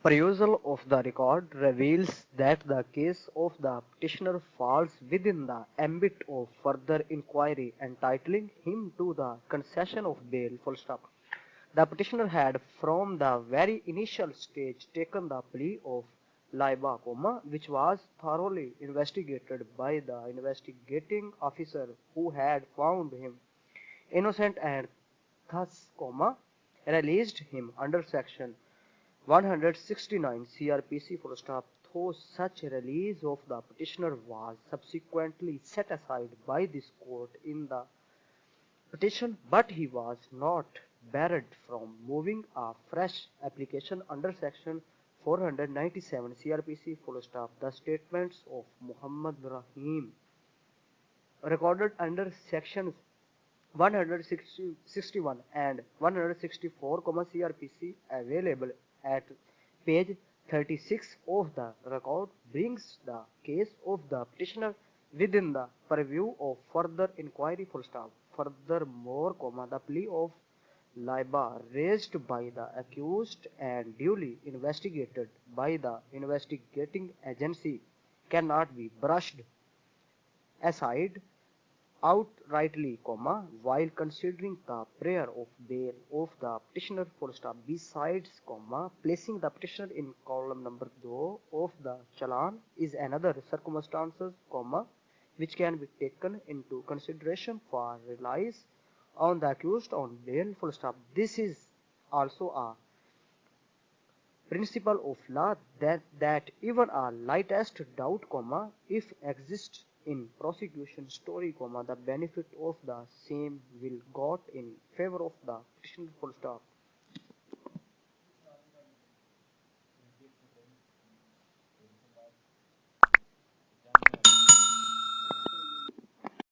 Perusal of the record reveals that the case of the petitioner falls within the ambit of further inquiry entitling him to the concession of bail. Full stop. The petitioner had from the very initial stage taken the plea of libel, which was thoroughly investigated by the investigating officer who had found him innocent and thus, released him under section 169 CRPC full stop, though such release of the petitioner was subsequently set aside by this court in the petition, but he was not barred from moving a fresh application under section 497 CRPC full stop. The statements of Muhammad Rahim recorded under sections 161 and 164, CRPC available at page 36 of the record brings the case of the petitioner within the purview of further inquiry full stop. Furthermore, the plea of libel raised by the accused and duly investigated by the investigating agency cannot be brushed aside outrightly, while considering the prayer of bail of the petitioner full stop. Besides, placing the petitioner in column number 2 of the challan is another circumstances, which can be taken into consideration for reliance on the accused on bail full stop. This is also a principle of law that even a lightest doubt, if exists in prosecution story, the benefit of the same will got in favor of the petitioner full stop.